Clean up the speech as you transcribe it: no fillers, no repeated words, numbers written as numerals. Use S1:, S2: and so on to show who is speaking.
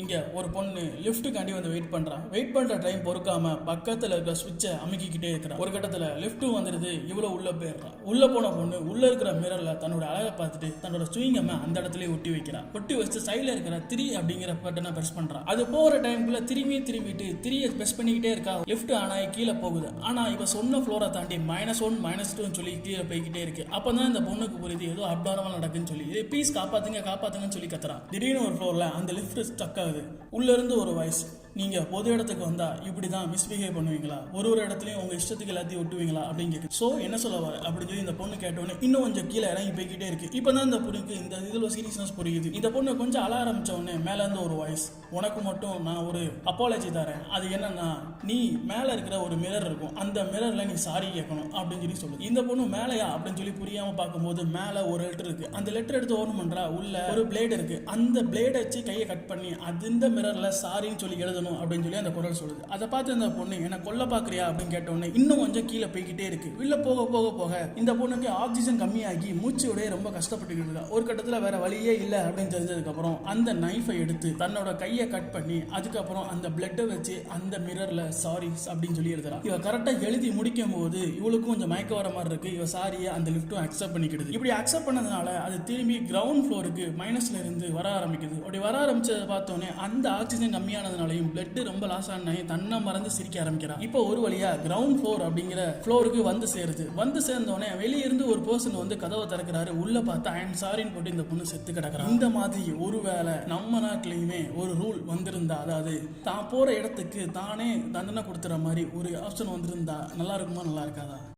S1: இங்கே ஒரு பொண்ணு லிஃப்ட்டுக்காண்டி வந்து வெயிட் பண்ணுறான். வெயிட் பண்ணுற டைம் பொறுக்காம பக்கத்தில் இருக்கிற சுவிட்சை அமுக்கிக்கிட்டே இருக்கிறான். ஒரு கட்டத்தில் லிஃப்ட்டும் வந்துடுது. இவ்வளோ உள்ளே போயிடுறான். உள்ளே போன பொண்ணு உள்ளே இருக்கிற மிரரில் தன்னோட அழகை பார்த்துட்டு தன்னோட ஸ்விங்கம்மை அந்த இடத்துலயே ஒட்டி வைக்கிறான். ஒட்டி வச்சு சைடில் இருக்கிற திரி அப்படிங்கிற பட்டனை ப்ரெஸ் பண்ணுறான். அது போகிற டைமுக்குள்ள திரும்பிட்டு திரியை ப்ரெஸ் பண்ணிக்கிட்டே இருக்கா. லிஃப்ட் ஆனால் கீழே போகுது. ஆனால் இவ சொன்ன ஃப்ளோரை தாண்டி -1 -2 சொல்லி கீழே போய்கிட்டே இருக்கு. அப்போ தான் இந்த பொண்ணுக்கு புரியுது ஏதோ அப்டாரமாக நடக்குன்னு சொல்லி. இதை ப்ளீஸ் காப்பாத்துங்கன்னு சொல்லி கத்துறான். திடீர்னு ஒரு ஃப்ளோரில் அந்த லிஃப்ட் ஸ்டக் ஆகுது. உள்ள இருந்து ஒரு வாய்ஸ், நீங்க பொது இடத்துக்கு வந்தா இப்படிதான் மிஸ்பிஹேவ் பண்ணுவீங்களா, ஒரு இடத்துலயும் உங்க இஷ்டத்துக்கு எல்லாத்தையும் ஒட்டுவீங்களா அப்படின்னு கேட்கு. சோ என்ன சொல்ல வர அப்படின்னு சொல்லி இந்த பொண்ணு கேட்டோன்னே இன்னும் கொஞ்சம் கீழே இறங்கி போய்கிட்டே இருக்கு. இப்பதான் இந்த பொண்ணுக்கு இந்த இதுல சீரியஸ்னஸ் புரியுது. இந்த பொண்ணு கொஞ்சம் அழ ஆரம்பிச்ச உடனே மேல இருந்து ஒரு வாய்ஸ், உனக்கு மட்டும் நான் ஒரு அப்பாலஜி தரேன். அது என்னன்னா, நீ மேல இருக்கிற ஒரு மிரர் இருக்கும், அந்த மிரர்ல நீ சாரி கேட்கணும் அப்படின்னு சொல்லி சொல்லுது. இந்த பொண்ணு மேலையா அப்படின்னு சொல்லி புரியாம பார்க்கும்போது மேல ஒரு லெட்டர் இருக்கு. அந்த லெட்டர் எடுத்து ஓபன் பண்றா. உள்ள ஒரு பிளேட் இருக்கு. அந்த பிளேட் வச்சு கையை கட் பண்ணி அது இந்த மிரர்ல சாரின்னு சொல்லி எழுதணும் அப்படின்னு சொல்லி அந்த குரல் சொல்லுது. அதை பார்த்து அந்த பொண்ணு என்ன கொல்ல பாக்குறியா அப்படின்னு கேட்டோன்னே இன்னும் கொஞ்சம் கீழே போய்கிட்டே இருக்கு. உள்ள போக போக போக இந்த பொண்ணுக்கு ஆக்சிஜன் கம்மியாகி மூச்சு விட ரொம்ப கஷ்டப்பட்டு இருக்கா. ஒரு கட்டத்தில் வேற வழியே இல்லை அப்படின்னு தெரிஞ்சதுக்கு அப்புறம் அந்த நைஃபை எடுத்து தன்னோட கையை கட் பண்ணி அதுக்கப்புறம் அந்த பிளட்டை வச்சு அந்த மிரர்ல சாரி அப்படின்னு சொல்லி எழுதுறா. இவ கரெக்டா எழுதி முடிக்கும் போது இவளுக்கும் கொஞ்சம் மயக்க வர மாதிரி இருக்கு. இவ சாரியை அந்த லிஃப்ட்டும் அக்செப்ட் பண்ணிக்கிடுது. இப்படி அக்செப்ட் பண்ணதுனால அது திரும்பி கிரவுண்ட் ஃப்ளோருக்கு மைனஸ்ல இருந்து வர ஆரம்பிக்குது. அப்படி வர ஆரம்பிச்சதை பார்த்தோன்னே அந்த ஆக்சிஜன் கம்மியானதுனாலையும் பிளட் ரொம்ப லாஸ் ஆன தன்னை மறந்து சிரிக்க ஆரம்பிக்கிறான். இப்போ ஒரு வழியா கிரவுண்ட் ஃப்ளோர் அப்படிங்கிற ஃப்ளோருக்கு வந்து சேருது. வந்து சேர்ந்தோடனே வெளியே இருந்து ஒரு பர்சன் வந்து கதவை திறக்கிறாரு. உள்ள பார்த்தா ஐ எம் சாரின்னு போட்டு இந்த பொண்ணு செத்து கிடக்குறான். இந்த மாதிரி ஒருவேளை நம்ம நாட்டிலையுமே ஒரு ரூல் வந்திருந்தா, அதாவது தான் போற இடத்துக்கு தானே தண்டனை கொடுத்துற மாதிரி ஒரு ஆப்ஷன் வந்திருந்தா நல்லா இருக்குமா, நல்லா இருக்காதா?